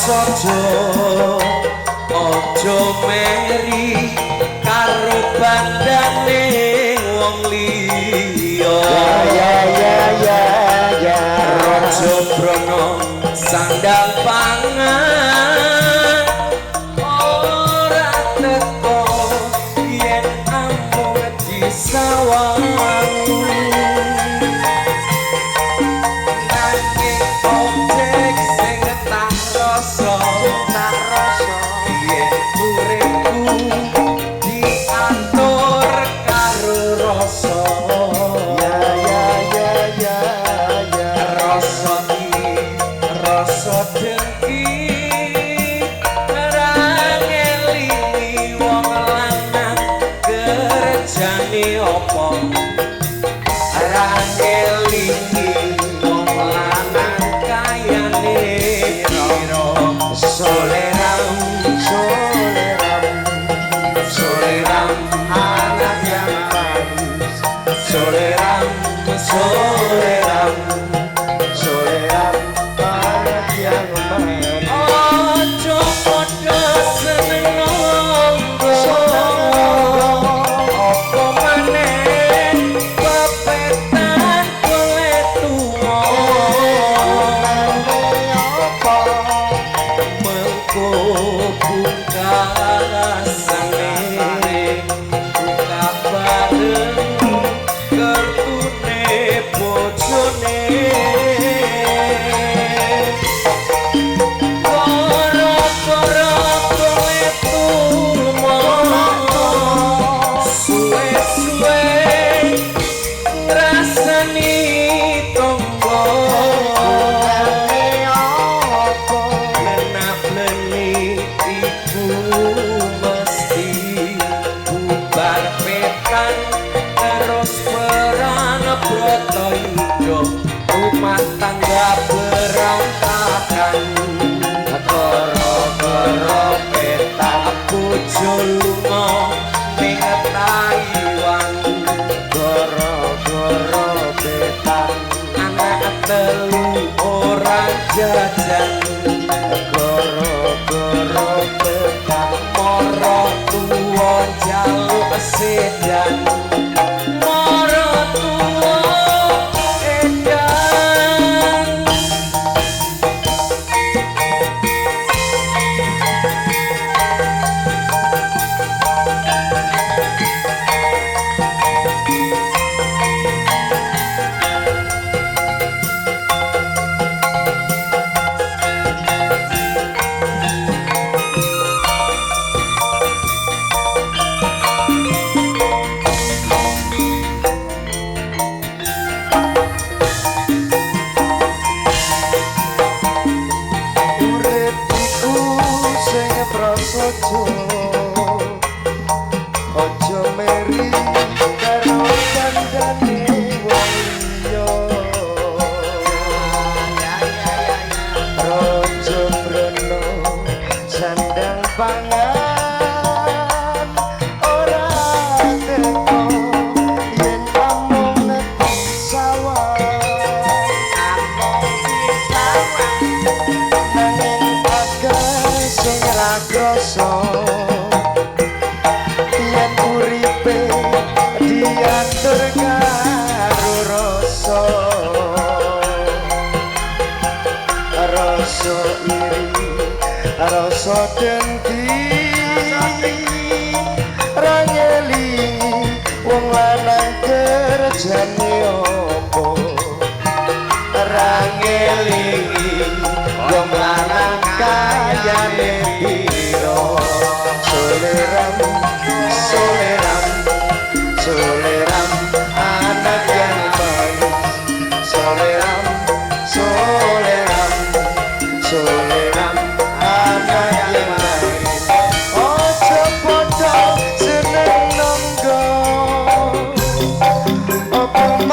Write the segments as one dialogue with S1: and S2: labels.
S1: prasaja aja meri karo bandane wong liya ya raja brana sandang pangan ora teko yen amung disawang rumah tangga berantakan goro-goro petak bojo lunga ning Taiwan goro-goro petak anak telu ora jajan goro-goro petak moro tuwa jaluk sedan ojo meri karo bandane wong liya raja brana sandang pangan ora teko yen amung disawang nanging akeh sing ra krasa diatur karo rasa iri rasa dengki ra ngelingi wong lanang kerjane opo ra ngelingi wong lanang kayane piro soleram soleram anak yang manis soleram anak yang manis ojo podo seneng nonggo opo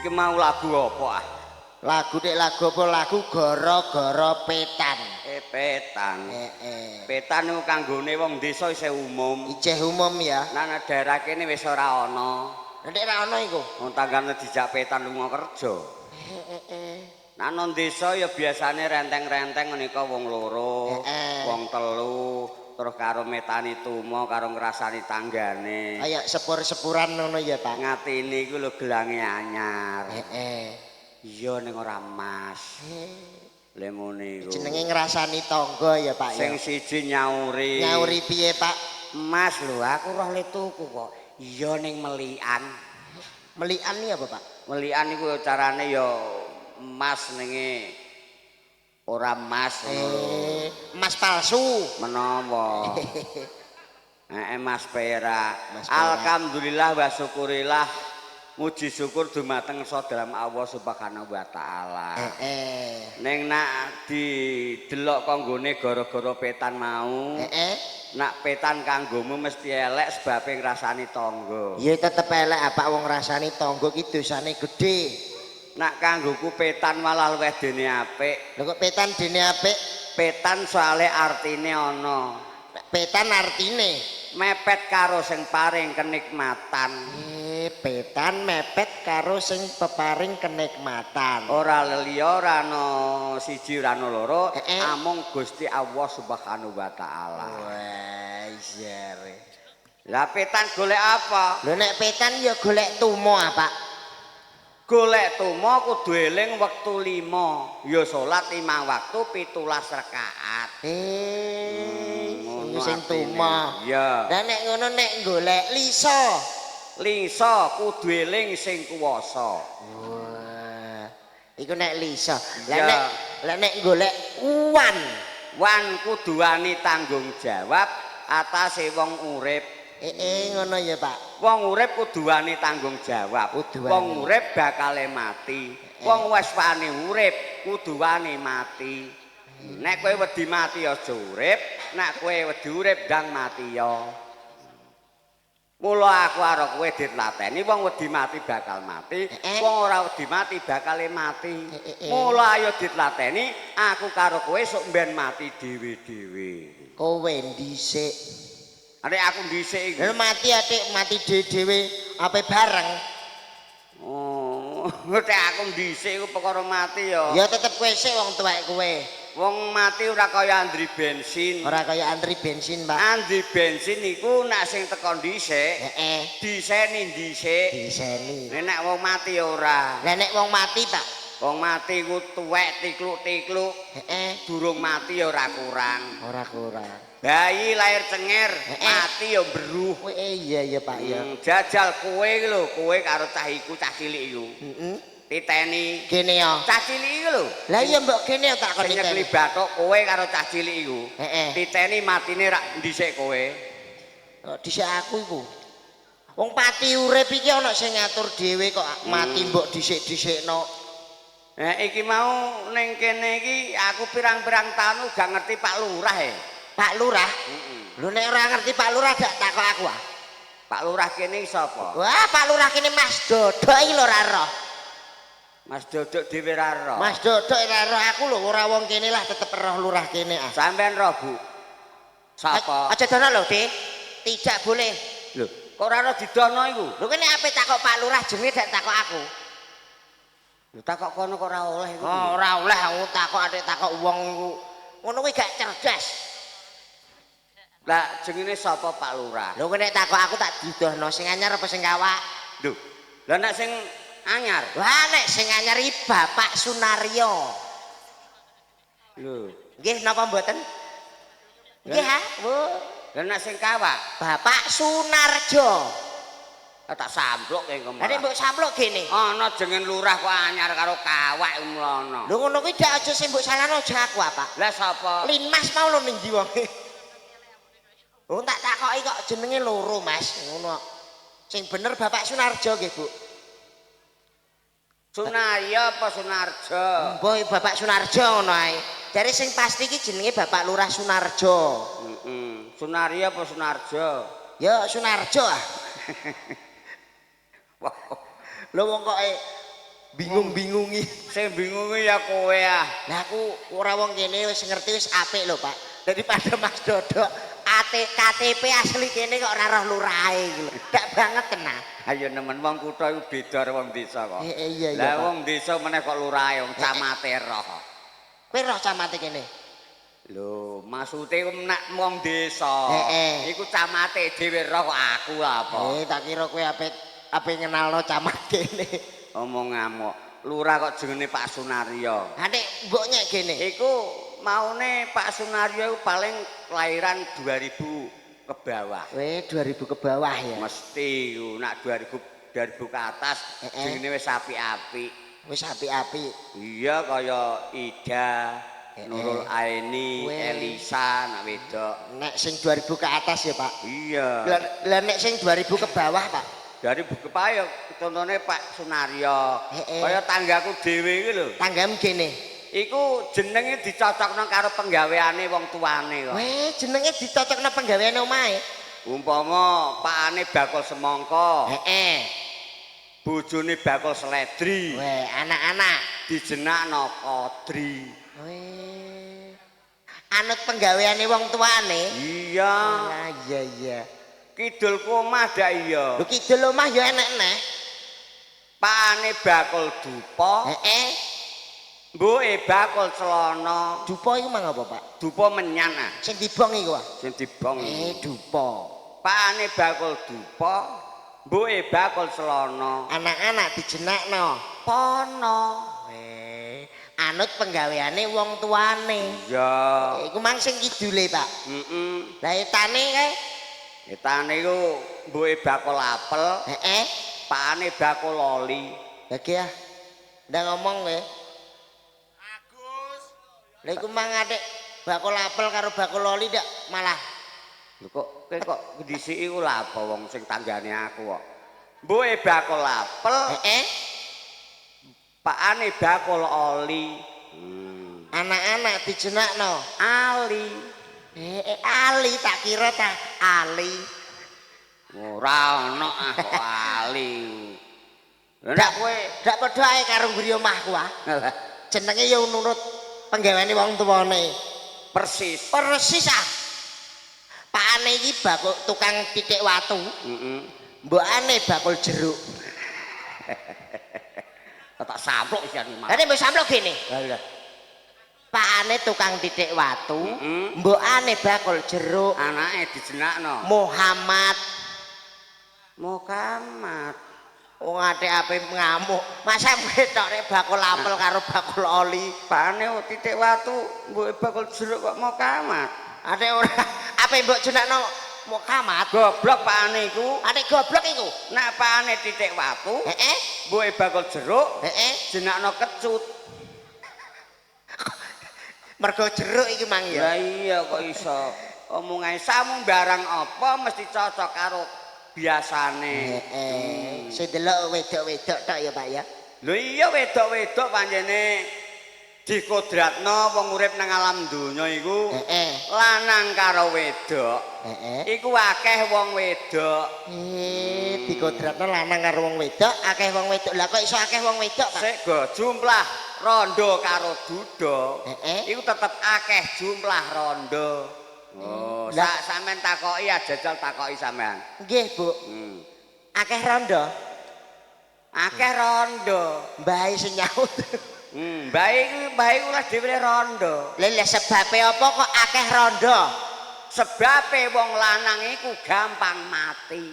S2: Iki mau lagu apa ah?
S1: Lagu apa lagu gara-gara petan.
S2: Petan. Petan niku kanggone wong desa isih umum.
S1: Ijeh umum ya.
S2: Nang daerah kene wis ora ana.
S1: Nek ra ana iku.
S2: Wong tanggane dijak petan lunga kerja. Nang desa ya biasane renteng-renteng menika wong loro, wong telu, terus karo metani tumo karo ngrasani tanggane.
S1: Kayak sepur-sepuran ngono ya, Pak.
S2: Ngatini iku lho gelange anyar. Iya ning ora emas. Lha ngene iku.
S1: Jenenge ngrasani tangga ya, Pak ya.
S2: Sing siji nyauri.
S1: Nyauri piye, Pak?
S2: Mas lho, aku roh le tuku kok. Iya ning melikan.
S1: Melikan iki apa, Pak?
S2: Melikan iku carane ya emas ninge ora emas.
S1: Emas palsu.
S2: Menawa. Emas perak. Alhamdulillah wa syukurillah. Muji syukur dumateng dalam Allah Subhanahu wa taala. Ning nak didelok kanggone gara-gara petan mau. Nak petan kanggomu mesti elek sebabe ngrasani tangga.
S1: Ya tetep elek apa wong ngrasani tangga ki dosane gedhe.
S2: Nak kanggoku petan malah luwih dene apik.
S1: Lha kok petan dene apik?
S2: Petan soale artine ana.
S1: Petan artine
S2: mepet karo sing paring kenikmatan.
S1: Petan mepet karo sing peparing kenikmatan.
S2: Ora liya ora ana siji ora ana loro, amung Gusti Allah Subhanahu wa taala.
S1: Wes jare.
S2: Lah petan golek apa?
S1: Lho nek petan ya golek tumo apa?
S2: Golek tumo kudu eling wektu 5. Ya salat 5 waktu 17 rakaat.
S1: Sing tumo.
S2: Ya.
S1: Lah nek ngono nek golek lisa.
S2: Lisa kudu eling sing kuwasa.
S1: Wah. Iku nek lisa. Lah nek golek uwan.
S2: Wan kudu wani tanggung jawab atase wong urip.
S1: Ngono ya, Pak.
S2: Wong urip kudu wani tanggung jawab. Wong urip bakale mati. Wong wis wani urip kudu wani mati. Nek kowe wedi mati aja urip, nek kowe wedi urip ndang mati ya. Mula aku karo kowe ditlateni wong wedi mati bakal mati, wong ora wedi mati bakale mati. Mula ayo ditlateni aku karo kowe sok mben mati dhewe-dhewe.
S1: Kowe dhisik.
S2: Arek aku dhisik iki.
S1: Lha mati dhewe ape bareng.
S2: Oh, nek aku dhisik iku perkara mati ya.
S1: Ya tetep kowe sik wong tuwek kowe.
S2: Wong mati ora kaya andri bensin.
S1: Ora kaya antri bensin, Pak.
S2: Andri bensin iku nek sing teko dhisik, diseni dhisik.
S1: Diseni.
S2: Nek wong mati ora.
S1: Lah nek wong mati, Pak.
S2: Wong mati ku tuwek tikluk-tikluk. Durung mati ya ora kurang.
S1: Ora kurang.
S2: Bayi lahir cenger, mati ya beruh.
S1: Iya ya, Pak ya.
S2: Jajal kowe iki lho, kowe karo cah iku cah cilik iku. Titeni
S1: kene ya.
S2: Cah cilik iku lho.
S1: Lah iya mbok kene tak kon
S2: titeni. Sing nyekli bathuk kowe karo cah cilik iku. Titeni matine rak dhisik kowe.
S1: Dhisik aku iku. Wong pati urip iki ana sing ngatur dhewe kok mati mbok dhisik-dhisikno.
S2: Iki mau ning kene iki aku pirang-pirang tahun gak ngerti Pak Lurah e.
S1: Pak Lurah? Lho nek ora ngerti Pak Lurah gak takok aku ah.
S2: Pak Lurah kene sapa?
S1: Wah, Pak Lurah kene Mas Dodok iki lho ora roh.
S2: Mas Dodok dhewe ra roh.
S1: Mas Dodok ora roh aku lho ora wong kene lah tetep roh lurah kene ah.
S2: Sampeyan roh, Bu. Sapa?
S1: Aja dono lho, Dik. Tidak boleh.
S2: Lho, kok ora roh didono iku?
S1: Lho kene ape takok Pak Lurah jenenge dak takok aku.
S2: Lho takok kono kok ora oleh iku.
S1: Oh, ora oleh aku takok atik takok wong iku. Ngono kuwi gak cerdas.
S2: Lah jenenge sapa Pak Lurah?
S1: Lho kene takok aku tak didono sing anyar apa sing kawak?
S2: Lho, lah nek sing anyar.
S1: Wah, nek sing anyar iki Bapak Sunaryo.
S2: Lho,
S1: nggih napa mboten? Nggih ha?
S2: Lah nek sing kawak
S1: Bapak Sunarjo.
S2: tak sampluk kene kemana.
S1: Lah nek mbok sampluk kene.
S2: Ana jeneng lurah kok anyar karo kawak mlono.
S1: Lho ngono kuwi dak aja sing mbok salahno aja aku apa?
S2: Lah sapa?
S1: Linmas mau lho ning ndi wong. Oh tak takoki kok jenenge loro, Mas. Ngono. Sing bener Bapak Sunarjo nggih, Bu.
S2: Sunaryo apa Sunarjo?
S1: Mbah Bapak Sunarjo ngono ae. Jare sing pasti iki jenenge Bapak Lurah Sunarjo.
S2: Sunaryo apa Sunarjo?
S1: Ya Sunarjo ah. Lho wong kok bingung-bingungi.
S2: Sing bingungi ya kowe ah.
S1: Lah aku ora wong kene wis ngerti wis apik lho, Pak. Daripada Mas Dodo KTP asli kene kok ora roh lurahe iki lho. Dak banget tenan.
S2: Ayo nemen wong kutha iku beda karo wong desa kok.
S1: Iya iya.
S2: Lah wong desa meneh kok lurahe wong camate roh.
S1: Kowe roh camate kene.
S2: Lho, maksude nek wong desa. Iku camate dhewe roh kok aku apa.
S1: Tak kira kowe ape ngenalno camat kene.
S2: Omong ngamuk. Lurah kok jenenge Pak Sunaryo.
S1: Ha nek mbok nyek kene.
S2: Iku maune Pak Sunaryo iku paling kelahiran 2000 ke bawah.
S1: 2000 ke bawah ya.
S2: Mesti iku nek 2000 ke atas jenenge wis apik-apik.
S1: Wis apik-apik.
S2: Iya kaya Ida, Nurul Aini, Elisa nak wedok.
S1: Nek sing 2000 ke atas ya, Pak.
S2: Iya.
S1: Lah nek sing 2000 ke bawah, Pak.
S2: Dari buku payo contohnya Pak Sunaryo. Kaya tanggaku dhewe iki lho.
S1: Tanggam kene.
S2: Iku jenenge dicocokno karo penggaweane wong tuane kok.
S1: Weh, jenenge dicocokno penggaweane omahe.
S2: Umpama pakane bakul semangka.
S1: Heeh.
S2: Bojone bakul seledri.
S1: Weh, anak-anak
S2: dijenakno Kodri.
S1: Weh. Anut penggaweane wong tuane.
S2: Iya.
S1: Lah iya iya.
S2: Kidul omah dak iya.
S1: Lho kidul omah ya enek neh.
S2: Pakane bakul dupa.
S1: Heeh.
S2: Mbuke bakul celana.
S1: Dupa iku mang apa, Pak?
S2: Dupa menyan ah.
S1: Sing dibong iku ah.
S2: Sing dibong.
S1: Dupa.
S2: Pakane bakul dupa, mbuke bakul celana.
S1: Anak-anak dijenakno
S2: Pono.
S1: Anut penggaweane wong tuane.
S2: Iya.
S1: Iku mang sing kidule, Pak.
S2: Heeh.
S1: Lah etane kae.
S2: Etane iku mbuke bakul apel.
S1: Heeh.
S2: Pakane bakul loli.
S1: Lah ki ah. Ndak ngomong kowe. Lha iku mang atik bakul apel karo bakul loli ndak malah.
S2: Lho kok kowe kok dhisiki ku lha apa wong sing tanggane aku kok. Mbuke bakul apel.
S1: Heeh.
S2: Pakane bakul oli.
S1: Anak-anak dijenakno
S2: Ali.
S1: Ali tak kira ta Ali.
S2: Ora ono ah kok Ali.
S1: Ndak kowe ndak padha ae karo mburi omahku ah. Jenenge ya nurut penggaweane wong tuane.
S2: Persis.
S1: Persis ah. Pakane iki bakul tukang titik watu.
S2: Heeh.
S1: Mbokane bakul jeruk.
S2: Tak samplok isian iki.
S1: Lah nek mbok samplok gene.
S2: Lah.
S1: Pakane tukang titik watu, mbokane bakul jeruk.
S2: Anake dijenakno
S1: Muhammad.
S2: Muhammad.
S1: Wong ape ngamuk. Masa ketok nek bakul apel karo bakul oli.
S2: Pakane titik watu, mbuke bakul jeruk kok Muhammad.
S1: Ate ora ape mbok jenakno Muhammad.
S2: Goblok pakane iku.
S1: Ate goblok iku.
S2: Nek pakane titik watu,
S1: Heeh.
S2: mbuke bakul jeruk,
S1: Heeh.
S2: jenakno kecut.
S1: Mergo jeruk iki mang ya.
S2: Lah iya kok iso. Omongane samung barang apa mesti cocok karo biasane.
S1: Sing delok wedok-wedok tok ya, Pak ya.
S2: Lho iya wedok-wedok panjene dikodratno wong urip nang alam donya iku. Lanang karo wedok. Iku akeh wong wedok.
S1: Dikodratno lanang karo wong wedok, akeh wong wedok. Lah kok iso akeh wong wedok, Pak?
S2: Sik go jumlah rondo karo duda. Iku tetep akeh jumlah rondo. Oh, sampean takoki jajal takoki sampean.
S1: Nggih, Bu. Akeh rondo.
S2: Akeh rondo.
S1: Mbahe sing nyaut.
S2: Baik ora dhewe rondo.
S1: Lah sebabe apa kok akeh rondo?
S2: Sebabe wong lanang iku gampang mati.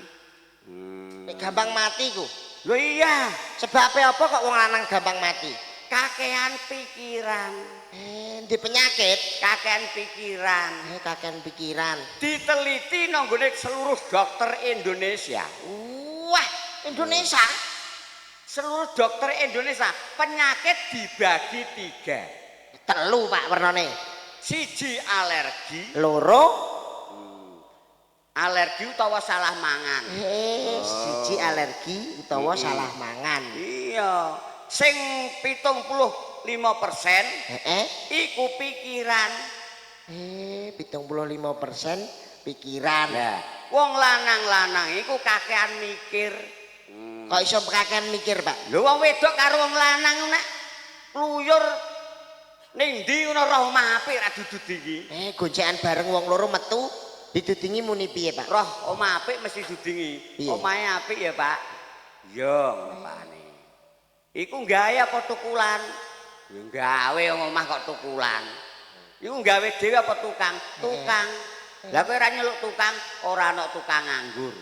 S1: Gampang mati ku.
S2: Lho iya,
S1: sebabe apa kok wong lanang gampang mati?
S2: Kakehan pikiran.
S1: Di penyakit,
S2: kakehan pikiran.
S1: Kakehan pikiran.
S2: Diteliti nang gone seluruh dokter Indonesia.
S1: Wah, Indonesia.
S2: Seluruh dokter Indonesia penyakit dibagi 3.
S1: 3 Pak warnane.
S2: 1 alergi,
S1: 2
S2: alergi utawa salah mangan.
S1: 1 alergi utawa salah mangan.
S2: Iya. Sing 75% iku pikiran.
S1: 75% pikiran.
S2: Wong lanang-lanang iku kakehan mikir.
S1: Kok iso kakean mikir, Pak?
S2: Lho wong wedok karo wong lanang nek kluyur ning ndi ngono roh omah apik ra dududingi.
S1: Goncekan bareng wong loro metu didudingi muni piye, Pak?
S2: Roh omah apik mesti dudingi.
S1: Piye?
S2: Omahe apik ya, Pak. Yo ngepane. Iku gawe apa tukulan? Ya gawe wong omah kok tukulan. Iku gawe dhewe apa tukang? Tukang. Lah kowe ora nyeluk tukang, ora ana tukang nganggur.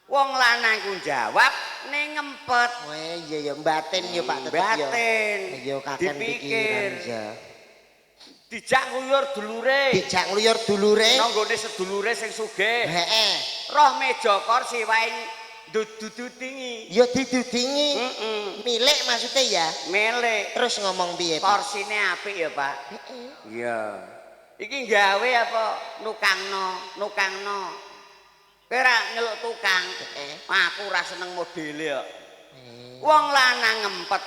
S2: Wong lanang ku jawab ning ngempet.
S1: Iya ya batin ya Pak tetep ya.
S2: Batin.
S1: Ya kakean pikiran ya.
S2: Dijak nguyur dulure.
S1: Dijak ngluyur dulure.
S2: Nang nggone sedulure sing sugih.
S1: Heeh.
S2: Roh meja kursi wae dududingi.
S1: Ya didudingi. Milik maksudnya ya.
S2: Milik.
S1: Terus ngomong piye, Pak?
S2: Korsine apik ya, Pak. Iya. Iki gawe apa nukangno. Kowe ora nyeluk tukang. Aku ora seneng modele kok. Wong lanang ngempet.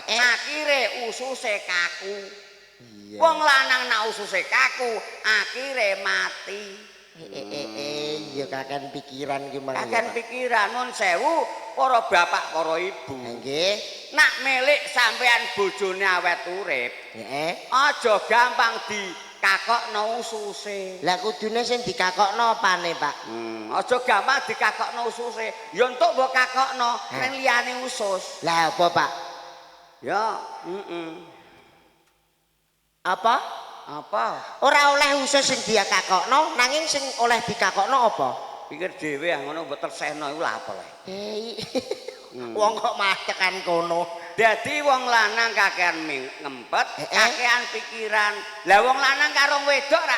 S2: Akhire ususe kaku.
S1: Iya.
S2: Wong lanang nak ususe kaku, akhire mati.
S1: Iya kakean pikiran ki mang.
S2: Kakean pikiran nun sewu para bapak, para ibu.
S1: Nggih.
S2: Nak milik sampean bojone awet urip.
S1: Heeh.
S2: Aja gampang dikakokno ususe.
S1: Lah kudune sing dikakokno apane, Pak?
S2: Aja gampang dikakokno ususe. Ya entuk mbok kakokno ning liyane usus.
S1: Lah apa, Pak?
S2: Ya,
S1: Apa?
S2: Apa?
S1: Ora oleh usus sing dia kakokno, nanging sing oleh dikakokno apa?
S2: Pikir dhewe ngono mbok tersehno iku lha apa le.
S1: Wong kok mah tekan kono.
S2: Dadi wong lanang kakean ngempet, kakean pikiran. Lah wong lanang karo wedok ra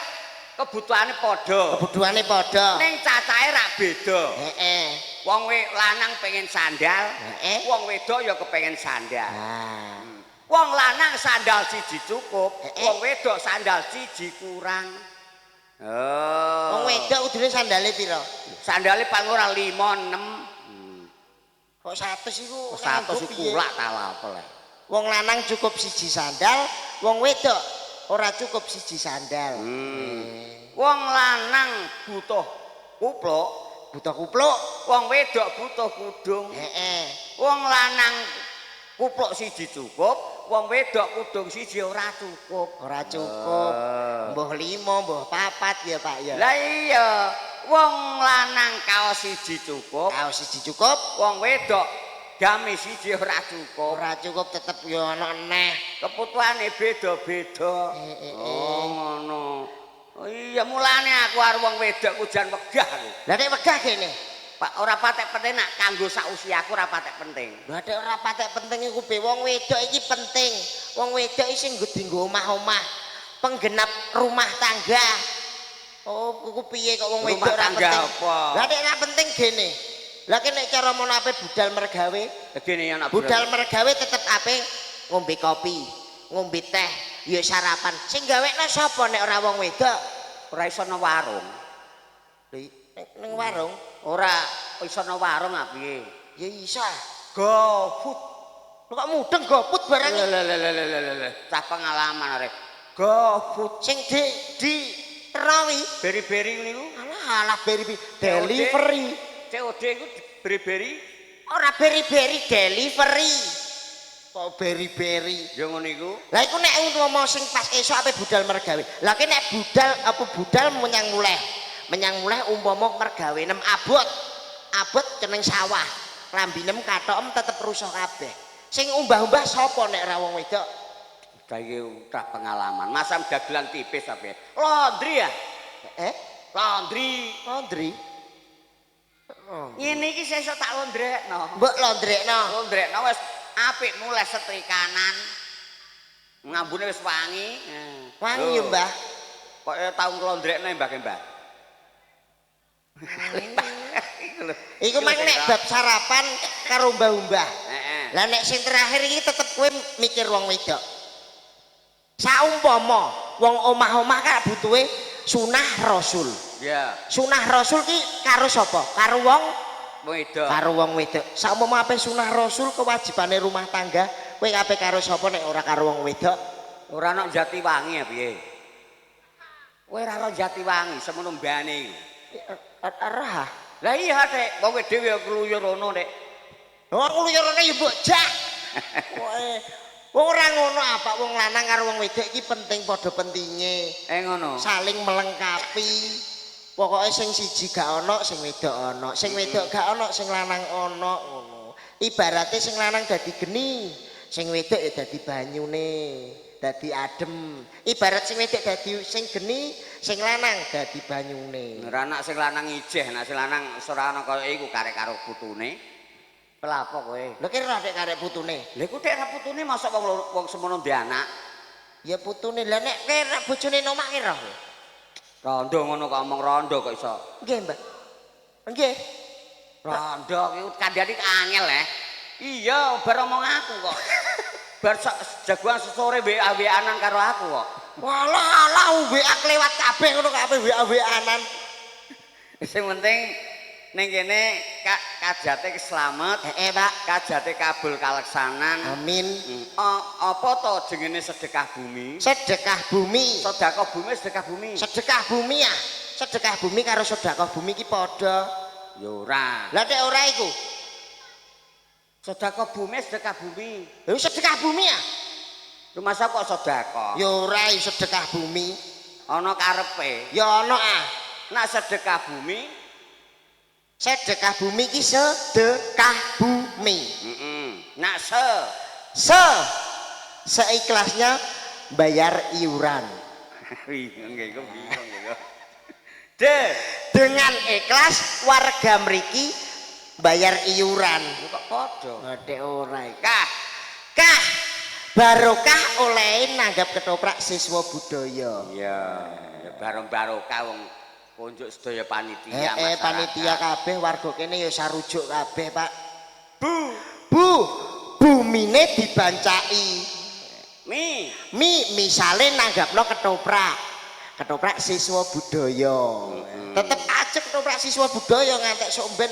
S2: kebutuhane padha.
S1: Kebutuhane padha.
S2: Ning cacahe ra beda.
S1: Heeh.
S2: Wong lanang pengen sandal, wong wedok ya kepengen sandal.
S1: Ah.
S2: Wong lanang sandal siji cukup, wong wedok sandal siji kurang. Oh.
S1: Wong wedok kudune sandale pira?
S2: Sandale paling ora 5 6.
S1: Kok 100 iku
S2: 100 iku lak ta apa le.
S1: Wong lanang cukup siji sandal, wong wedok ora cukup siji sandal.
S2: Wong lanang butuh kupluk,
S1: Butuh kupluk.
S2: wong wedok butuh kudung.
S1: Heeh.
S2: Wong lanang kupluk siji cukup, wong wedok kudung siji ora cukup.
S1: Ora cukup. Mbuh 5, mbuh 4 ya, Pak ya.
S2: Lah iya, wong lanang kaos siji cukup,
S1: Kaos siji cukup,
S2: wong wedok gamis siji ora cukup.
S1: ora cukup tetep ya ana neh.
S2: Kebutuhane beda-beda. Oh ngono. Oh iya mulane aku karo wong wedok kujan wegah lho.
S1: Lah nek wegah kene.
S2: Pak ora patek penting nak kanggo sak usiaku ora patek penting.
S1: Lah nek ora patek penting iku be wong wedok iki penting. Wong wedok iki sing nggo omah-omah, penggenap rumah tangga. Oh, kuwi piye kok wong wedok ora
S2: tangga
S1: penting?
S2: apa?
S1: Lah nek ora penting gene. Lah nek cara mono ape budal mergawe,
S2: Begini ya nak
S1: budal mergawe tetep ape ngombe kopi, ngombe teh, ya sarapan. Sing gawekno sapa nek ora wong wedok?
S2: ora iso nang warung.
S1: Ning warung
S2: Ora iso nang warung ah piye?
S1: ya iso.
S2: GoFood.
S1: Kok mudeng goput barang
S2: Lelelelelelelele. Cah pengalaman arek. GoFood.
S1: sing di terawi.
S2: Beri-beri niku.
S1: Alah beri delivery.
S2: COD iku beri-beri.
S1: Ora beri-beri delivery. Kok beri-beri.
S2: Ya ngono iku.
S1: Lah iku nek ngomong sing pas esuk ape budal mergawe. Lah ki nek budal menyang muleh umpama mergawe 6 abot ceneng sawah. Klambi 6 kathokem tetep rusak kabeh. Sing umbah-umbah sapa nek ra wong wedok?
S2: Saiki tak pengalaman. Masam dagelan tipis tapi. Laundry ya? Laundry.
S1: Laundry.
S2: Ngene iki sesuk tak laundrekno.
S1: Mbok laundrekno.
S2: Laundrekno wis apik mulai setrikanan. Ngambune wis wangi.
S1: Wangi ya, Mbah.
S2: Pokoke tau nglondrekno Mbah.
S1: Iku mang nek bab sarapan karo mbah-mbah.
S2: Heeh.
S1: Lah nek sing terakhir iki tetep kowe mikir wong wedok. Saumpama wong omah-omah kan butuhe sunah rasul.
S2: Iya.
S1: Sunah rasul ki karo sapa? Karo wong
S2: Wedok.
S1: karo wong wedok. Saumpama ape sunah rasul kewajibane rumah tangga, kowe ape karo sapa nek ora karo wong wedok?
S2: Ora ana Jatiwangi ya piye? Kowe ora ana Jatiwangi semono mbane iku.
S1: Arah.
S2: Lah iya Dek, wong dhewe ya kluyur ono Dek.
S1: Wong liyane ya mbok jak. Ora ngono apa wong lanang karo wong wedok iki penting padha pentinge.
S2: Ngono.
S1: Saling melengkapi. Pokoke sing siji gak ana, sing wedok ana. Sing wedok gak ana, sing lanang ana ngono. Ibarate sing lanang dadi geni, sing wedok ya dadi banyune, dadi adem. Ibarat sing wedok dadi sing geni, sing lanang dadi banyune.
S2: Ora anak sing lanang ijeh, nek sing lanang ora ana kaya iku karek karo putune. Pelapo kowe?
S1: Lho kira dek karek putune.
S2: Lha iku dek karo putune mosok wong semono ndek anak.
S1: Ya putune lah nek kira bojone nomak kira.
S2: Rondo ngono kok omong rondo kok iso.
S1: Nggih, Mbak. Nggih.
S2: Rondo iku kandhane angel Iya, bar omong aku kok. Bar jagoan sesore WA-WA-anan karo aku kok.
S1: Walah, WA kelewat kabeh ngono kabeh WA-WA-anan.
S2: Sing penting ning kene kajate keslamet.
S1: Pak.
S2: Kajate kabul kaleksanan.
S1: Amin.
S2: Apa to jenenge sedekah bumi?
S1: Sedekah bumi.
S2: Sedekah bumi, sedekah bumi.
S1: Sedekah bumi ya. Sedekah bumi karo sedekah bumi iki padha.
S2: Ya ora.
S1: Lah nek ora iku.
S2: Sedekah bumi, sedekah bumi.
S1: Lha sedekah bumi ya.
S2: Lu masa kok sedekah?
S1: Ya ora sedekah bumi.
S2: Ana karepe.
S1: Ya ana ah.
S2: Nek sedekah bumi,
S1: sedekah bumi iki sedekah bumi.
S2: Nek
S1: seikhlasnya bayar iuran.
S2: Nggih kok bingung nggih kok.
S1: Dengan ikhlas warga mriki bayar iuran.
S2: Kok padha?
S1: Ngedek ora Kah barokah oleh nanggap ketoprak siswa budaya.
S2: Iya, ya barokah wong konjuk sedaya panitia masyarakat.
S1: Panitia kabeh warga kene ya sarujuk kabeh, Pak.
S2: Bu,
S1: bumine dibancaki. Misale nanggapno ketoprak siswa budaya. Tetep aja ketoprak siswa budaya ngantek sok ben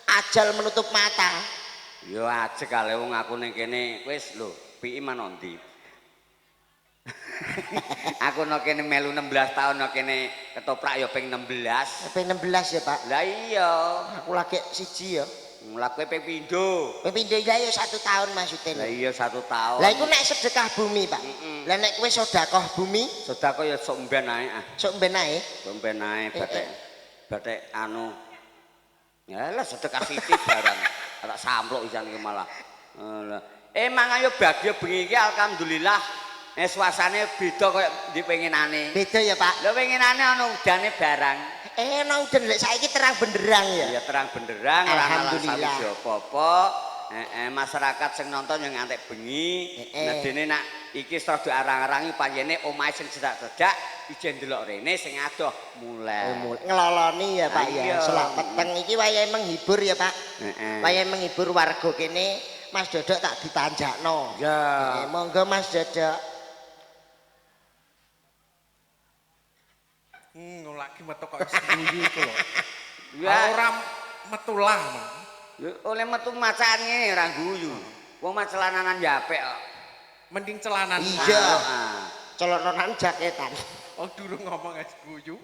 S1: ajal menutup mata.
S2: Ya aja kale wong aku ning kene wis lho, piki manondi. Aku nek kene melu 16 tahun nek kene ketoprak ya ping 16.
S1: Ping 16 ya, Pak.
S2: Lah iya,
S1: aku lagi siji ya.
S2: Mulak kowe ping pindho.
S1: Ping pindho ya 1 tahun maksudnya.
S2: Lah iya 1 tahun.
S1: Lah iku nek sedekah bumi, Pak. Lah nek kowe sedekah bumi,
S2: sedekah ya sok mben ae ah.
S1: Sok mben ae.
S2: Sok mben ae batek anu. Ya lah sedekah sithik barang. Tak samplok isan iki malah. Emang ayo bagyo bengi iki alhamdulillah suasane beda kaya dipengenane.
S1: Beda ya, Pak.
S2: Lho pengenane ana udane barang.
S1: Ana udan lek saiki terang benderang ya.
S2: Iya terang benderang ora ana sawiji apa-apa. Masyarakat sing nonton yang ngantek bengi. Nah dene nak iki rada arang-arangi panjene omahe sing cedak-cedak ijen ndelok rene sing adoh mulai.
S1: Ngeloloni ya, Pak ya. Selak peteng iki wayahe menghibur ya, Pak. Wayahe menghibur warga kene. Mas Dodok tak ditanjakno.
S2: Ya.
S1: Monggo Mas Dodok.
S3: Lagi metu kok guyu iku lho. Ya ora metu lah, Mang.
S2: Oleh metu macaan ngene ora guyu. Wong mah celananan japek kok.
S3: Mending celanan.
S1: Iya. Celananan jaketan.
S3: Oh durung ngomong es guyu.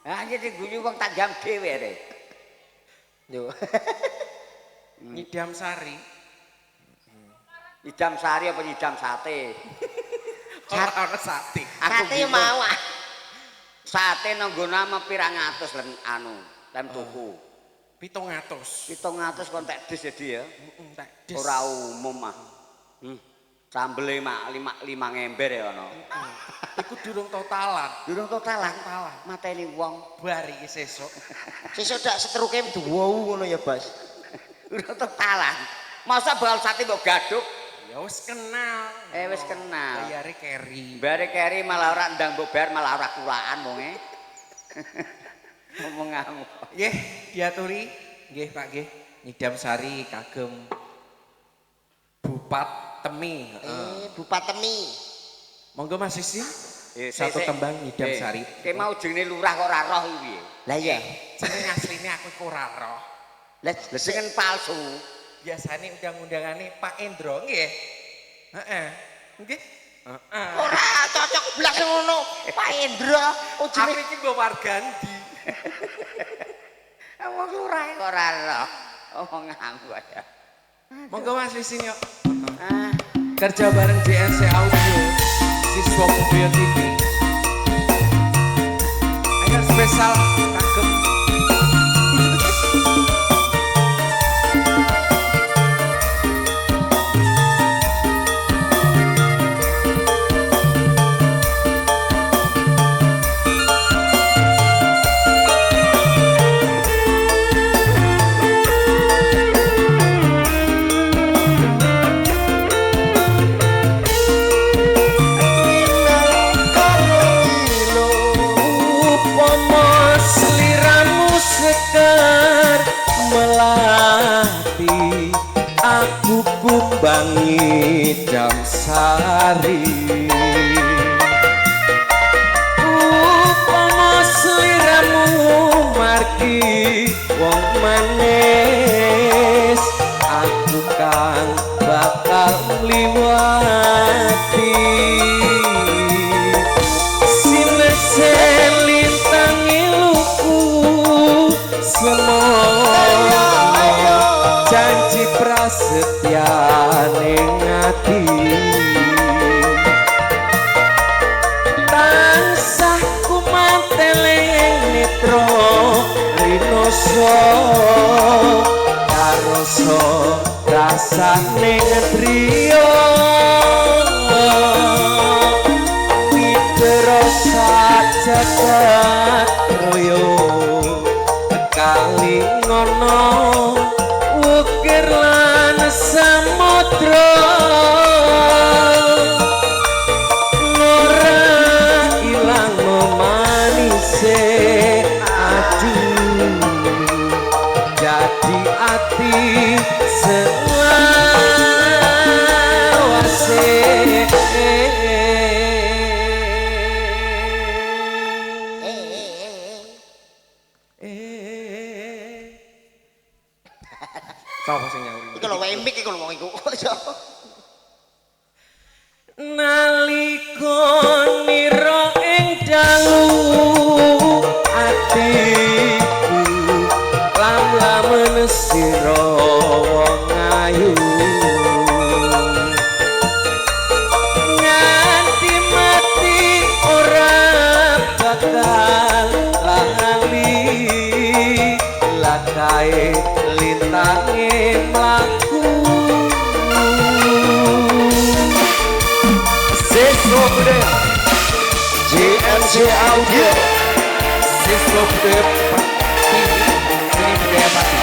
S2: Ha iki guyu wong tak jam dhewe rek.
S1: Yo.
S3: Nyidam sari.
S2: Idam sari apa nyidam sate?
S3: Ora sate.
S1: Sate mau ah.
S2: Sate nang nggon ama pirang atus lan anu, lem tuku.
S3: 700.
S2: 700 kon tek dis ya, ya.
S3: Tak dis.
S2: Ora umum ah. Sambele mak 5 ember ya ono.
S3: Iku durung totalan.
S2: Durung totalan. Mateni wong
S3: Bar iki sesuk.
S1: Sesuk dak setruke duwu ngono ya, Bos.
S2: Durung totalan. Masa bakal sate mbok gaduk?
S3: Ya wis kenal.
S2: Wis kenal.
S3: Bayare keri.
S2: Bare keri malah ora ndang mbok bayar malah ora kulaan wonge. Ngomong kamu.
S3: Nggih, diaturi. Nggih, Pak nggih. Nyidam sari kagem Bupat Temi.
S1: Bupat Temi.
S3: Monggo Mas Sisi.
S2: Satu
S3: tembang nyidam sari.
S2: Ki mau jenenge lurah kok ora roh iki piye?
S1: Lah iya.
S3: Jeneng asline aku iku ora roh.
S2: Lah sing palsu.
S3: Biasane undang-undangane Pak Endro nggih. Heeh. Nggih. Heeh.
S1: Ora cocok blas ngono. Pak Endro,
S3: Aku iki mbok wargandi.
S2: Wong lurah kok ora roh. Omong nganggo ya.
S3: Monggo Mas di sini yuk.
S2: Ah,
S3: Kerja bareng JNC Audio, siswa Buyo TV. Ayo spesial kagem.
S4: Aku kumbangi Damsari upama sliramu margi wong manis aku kang bakal liwati sinesen lintang iluku semono janji prasetya ning ati tansah kumanteling nitra rinoso karoso rasane ngetriyo piterosa jagat royo kali ngono ukir lan samudra ora ilang manise aduh jadi ati selawase
S3: Sapa sing nyauri?
S1: Iku lho wae mik iku lho wong iku.
S4: Nalika nira ing dalu atiku lam-lamen sira wong ayu nganti mati ora bakal lali lakae lintange mlaku siswa budaya JNC Audio siswa budaya TV seni budaya Pati.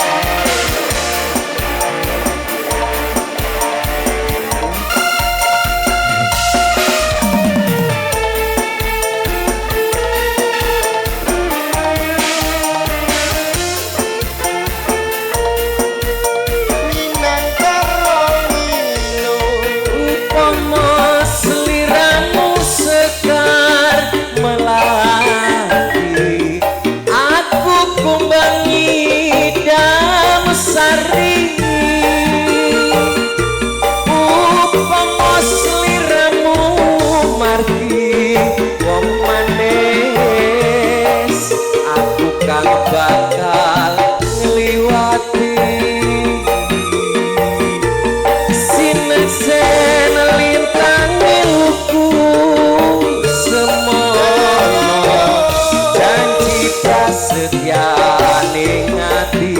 S4: Upama sliramu sekar melati aku kumbangi Damsari upama sliramu margi wong manis aku kang bakal ngliwati sinesen lintang ilku semono janji prasetya ning ati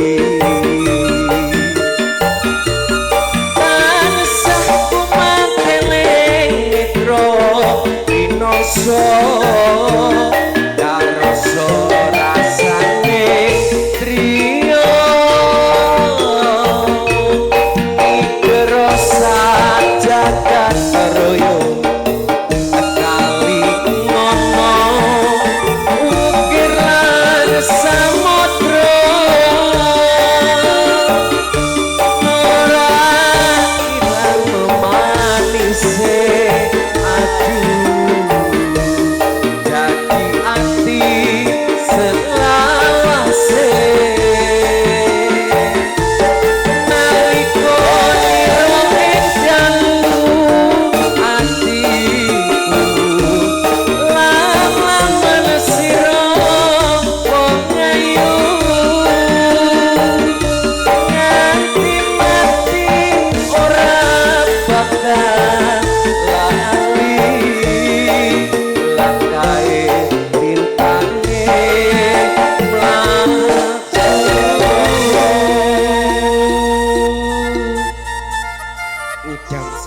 S4: tansah kumanteling mitra rinoso karoso rasane trio Iberosa jagat royo kali ngono ukir lan samudra ora ilang manise aduh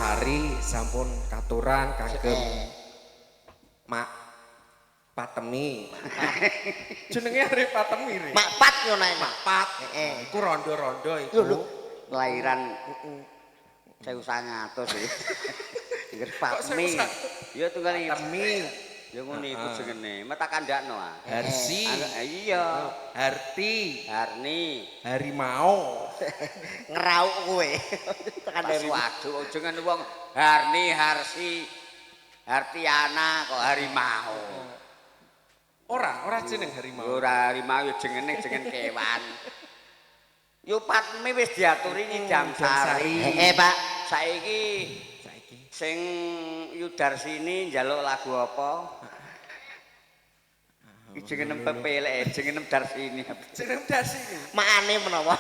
S3: Sari sampun katuran kagem Mak Patemi. Jenenge arep Patemi rek.
S1: Mak Pat ngono ae.
S3: Mak Pat. Iku rondo-rondo iku.
S1: Lho.
S2: Kelahiran 1900 iki. Inggris Patmi. Ya tunggal iki.
S3: Patemi.
S2: Ya ngono iku jenenge. Meta kandakno ah.
S3: Harsi.
S2: Iya.
S3: Harti.
S2: Harni.
S3: Harimau.
S1: Ngerauk kowe. Tekan dari
S2: Waduh, jenenge wong Harni, Harsi, Hartiana kok harimau.
S3: Ora jeneng harimau.
S2: Ora harimau ya jenenge jeneng kewan. Yo Patmi wis diaturi iki jam sari.
S1: Pak.
S2: Saiki sing Yudarsini njaluk lagu apa? Iki jenenge pepelek, jenenge Darsini.
S3: Jeneng Darsini.
S1: Makane menawa.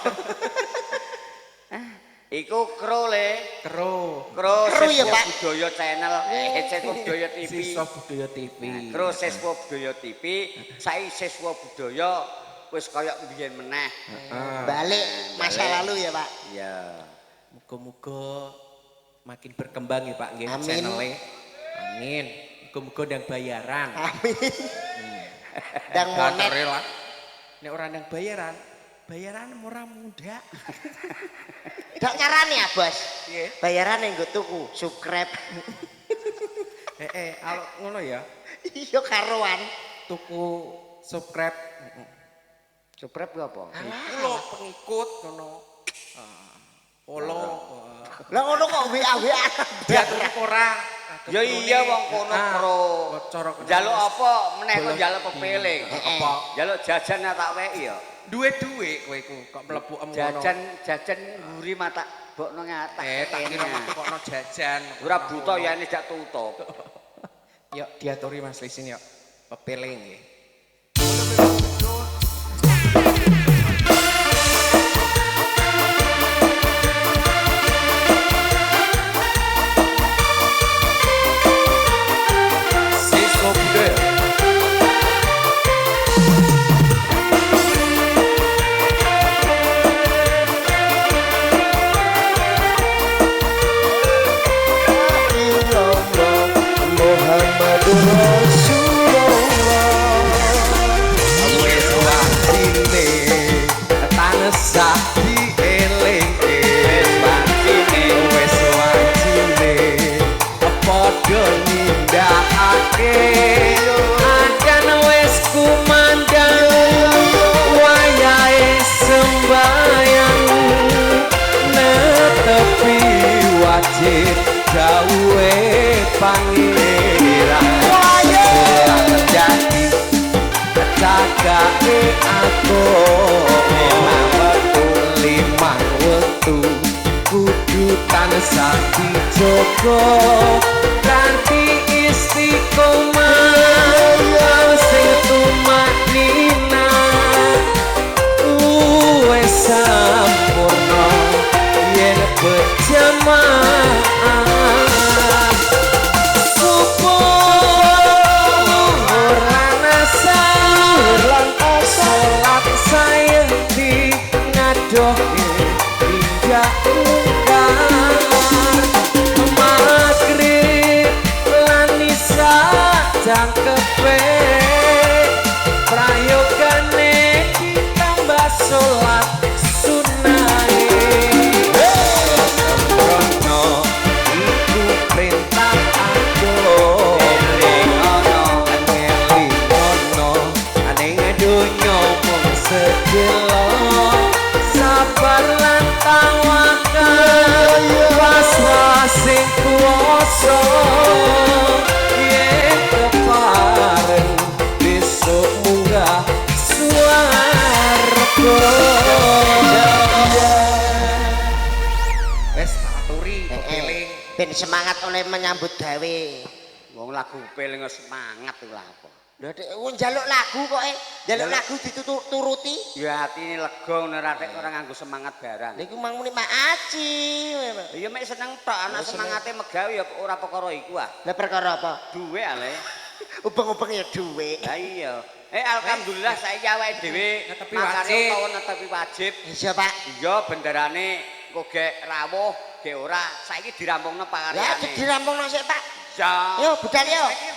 S2: Iku Kro le.
S3: Kro
S1: ya, Pak.
S2: Budaya channel, Siswa Budaya TV.
S3: Siswa Budaya TV.
S2: Kro Siswa Budaya TV, saiki Siswa Budaya wis kaya mbiyen meneh.
S1: Balik masa lalu ya, Pak.
S2: Iya.
S3: Muga-muga makin berkembang ya Pak nggih
S1: Amin.
S3: channel-e. Amin. Muga-muga ndang bayaran.
S1: Amin. Dang monet.
S3: Lah. Nek ora ndang bayaran ora muda.
S1: Dak nyarani ya, Bos.
S3: Piye?
S1: Bayarane nggo tuku, subscribe.
S3: Alok ngono ya.
S1: Iya karuan.
S3: Tuku subscribe.
S2: Subscribe ku apa?
S3: Iku lho pengikut ngono. Follow.
S1: Lah ngono kok WA-WA.
S3: Diatur ora.
S2: Ya iya wong kono Kro.
S3: Cara
S2: Njaluk apa meneh kok njaluk pepele.
S3: Apa?
S2: Njaluk jajan tak weki ya.
S3: Duwe dhuwit kowe iku kok mlebu ngono.
S2: Jajan nguri mata bokno ngatak.
S3: Tak kira metu kokno jajan.
S2: Ora buta ya ini dak tutup.
S3: Yuk diaturi Mas Lisin yuk. Pepele nggih. Siswa budaya.
S4: Muhammadur Rasulullah wis watine tansah dielinge wis watine padha nindakake akan wis kumandang wayahe sembayang netepi wajib gawe pangeran jadi cagake aku memang betul limang wektu kudu tansah dijogo kanthi istiqomah sing tumaknina wis sampurna yen berjamaah salat saya di ngadohe injak ungkar magrib lan isa jangkepe prayogane ditambah salat sunahe sembrono iku perintah agama dunya mung sedelo sabar lan tawakal pasrah sing kuwasa yen kepareng besok munggah swarga wis aturi kepiling
S1: Ben semangat oleh menyambut gawe.
S2: Wong lagu peling semangat iku lha apa.
S1: Lha njaluk lagu kok njaluk lagu dituruti.
S2: Ya atine lega ngono ora nganggo semangat barang.
S1: Lha iku mang muni Mak Aci.
S2: Ya mek seneng tok anak semangate megawe ya ora perkara iku ah.
S1: Lah perkara apa?
S2: Duwe ale.
S1: Ubeng-ubeng ya dhuwit.
S2: Lah iya. Alhamdulillah saiki awake dhewe
S3: netepi
S2: makane
S3: wajib.
S2: utawa netepi wajib.
S1: Iya, Pak.
S2: Iya bendarane kok gek rawuh ge ora, saiki dirampungno
S1: Ya
S2: pakaryane.
S1: dirampungno sik Pak.
S2: Ya.
S1: Yo budal yo.
S3: Ayo,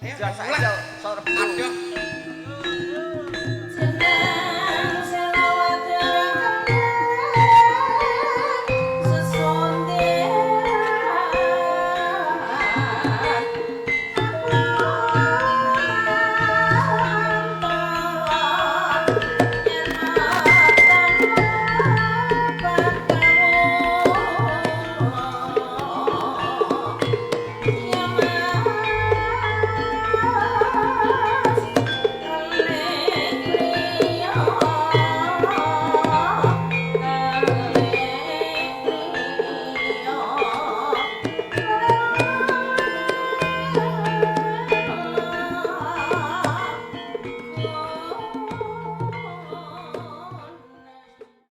S2: Ya saiki
S3: mulai.
S2: sorbu.
S3: Aduh.